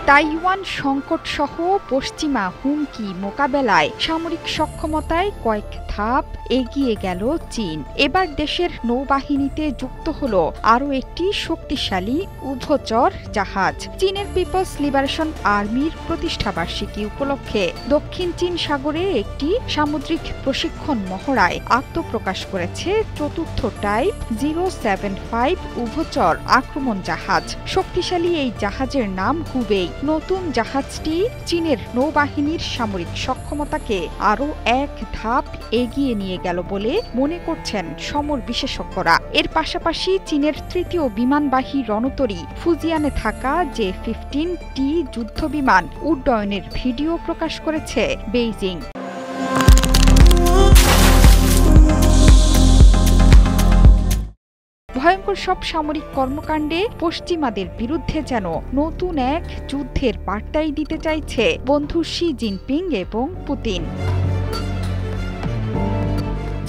Taiwan সংকট সহ পশ্চিমা হুমকি মোকাবেলায় সামরিক সক্ষমতায় কয়েক ধাপ এগিয়ে গেল চীন। এবার দেশের নৌবাহিনীতে যুক্ত হল আরও একটি শক্তিশালী উভচর জাহাজ। চীনের পিপলস লিবারেশন আর্মির প্রতিষ্ঠাবার্ষিকী উপলক্ষে দক্ষিণ চীন সাগরে একটি সামুদ্রিক প্রশিক্ষণ মহড়ায় আত্মপ্রকাশ করেছে চতুর্থ টাইপ 075 উভচর আক্রমণ জাহাজ। শক্তিশালী এই জাহাজের নাম হুবেই। নতুন জাহাজটি চীনের নৌবাহিনীর সামরিক সক্ষমতাকে আরও এক ধাপ এগিয়ে নিয়ে গেল বলে মনে করছেন সমর বিশেষজ্ঞরা। এর পাশাপাশি চীনের তৃতীয় বিমানবাহী রণতরী ফুজিয়ানে থাকা J-15T যুদ্ধবিমান উড্ডয়নের ভিডিও প্রকাশ করেছে বেইজিং। ভয়ঙ্কর সব সামরিক কর্মকাণ্ডে পশ্চিমাদের বিরুদ্ধে যেন নতুন এক যুদ্ধের বার্তাই দিতে চাইছে বন্ধু শি জিনপিং এবং পুতিন।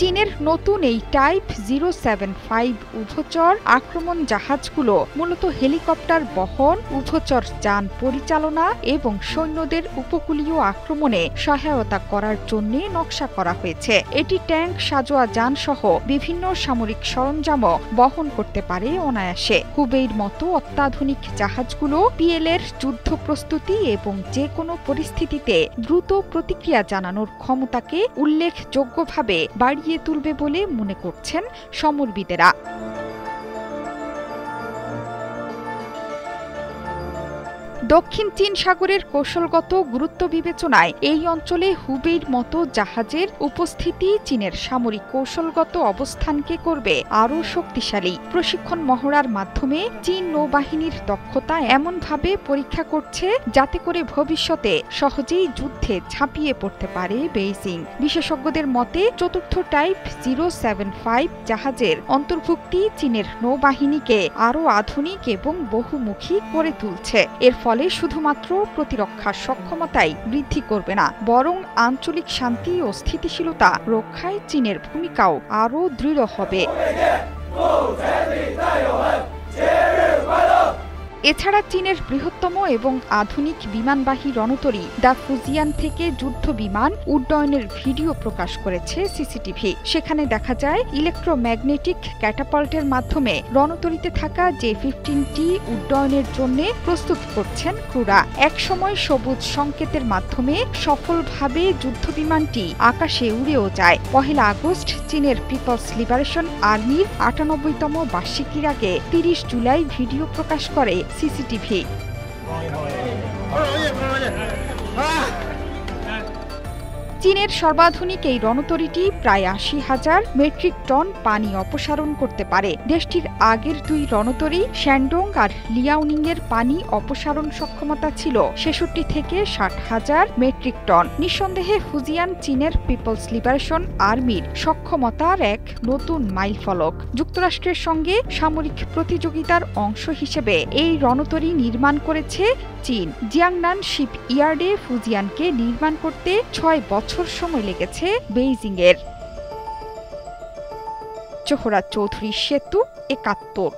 চীনের নতুন এই টাইপ 075 উভচর আক্রমণ জাহাজগুলো মূলত হেলিকপ্টার বহন, উভচর যান পরিচালনা এবং সৈন্যদের উপকূলীয় আক্রমণে সহায়তা করার জন্য নকশা করা হয়েছে। এটি ট্যাঙ্ক, সাজোয়া যান সহ বিভিন্ন সামরিক সরঞ্জামও বহন করতে পারে অনায়াসে। হুবেইর মতো অত্যাধুনিক জাহাজগুলো পিএলের যুদ্ধ প্রস্তুতি এবং যে কোনো পরিস্থিতিতে দ্রুত প্রতিক্রিয়া জানানোর ক্ষমতাকে উল্লেখযোগ্যভাবে বাড়িয়ে তুলবে বলে মনে করছেন সমরবিদেরা। দক্ষিণ চীন সাগরের কৌশলগত গুরুত্ব বিবেচনায় এই অঞ্চলে হুবেইর মতো জাহাজের উপস্থিতি চীনের সামরিক কৌশলগত অবস্থানকে করবে আরও শক্তিশালী। প্রশিক্ষণ মহড়ার মাধ্যমে চীন নৌবাহিনীর দক্ষতা এমনভাবে পরীক্ষা করছে যাতে করে ভবিষ্যতে সহজেই যুদ্ধে ঝাঁপিয়ে পড়তে পারে বেইজিং। বিশেষজ্ঞদের মতে চতুর্থ টাইপ 075 জাহাজের অন্তর্ভুক্তি চীনের নৌবাহিনীকে আরও আধুনিক এবং বহুমুখী করে তুলছে। এর ফলে শুধুমাত্র প্রতিরক্ষা সক্ষমতাই বৃদ্ধি করবে না, বরং আঞ্চলিক শান্তি ও স্থিতিশীলতা রক্ষায় চীনের ভূমিকাও আরও দৃঢ় হবে। এছাড়া চীনের বৃহত্তম এবং আধুনিক বিমানবাহী রণতরী দ্য ফুজিয়ান থেকে যুদ্ধ বিমান উড্ডয়নের ভিডিও প্রকাশ করেছে সিসিটিভি। সেখানে দেখা যায় ইলেকট্রোম্যাগনেটিক ক্যাটাপাল্টের মাধ্যমে রণতরীতে থাকা J-15T উড্ডয়নের জন্য প্রস্তুত করছেন ক্রুরা। একসময় সবুজ সংকেতের মাধ্যমে সফলভাবে যুদ্ধবিমানটি আকাশে উড়েও যায়। 1 আগস্ট চীনের পিপলস লিবারেশন আর্মির 98তম বার্ষিকীর আগে 30 জুলাই ভিডিও প্রকাশ করে সিসিটিভি। চীনের সর্বাধুনিক এই রণতরীটি প্রায় 80,000 মেট্রিক টন পানি অপসারণ করতে পারে। দেশটির আগের 2 রণতরী শ্যান্ডং আর লিয়াওনিং এর পানি অপসারণ সক্ষমতা ছিল 66 থেকে 60,000 মেট্রিক টন। নিঃসন্দেহে ফুজিয়ান চীনের পিপলস লিবারেশন আর্মির সক্ষমতার এক নতুন মাইলফলক। যুক্তরাষ্ট্রের সঙ্গে সামরিক প্রতিযোগিতার অংশ হিসেবে এই রণতরী নির্মাণ করেছে চীন। জিয়াংনান শিপ ইয়ার্ডে ফুজিয়ানকে নির্মাণ করতে 6 বছর সময় লেগেছে বেইজিংয়ের। জোহরা চৌধুরী সেতু, 71।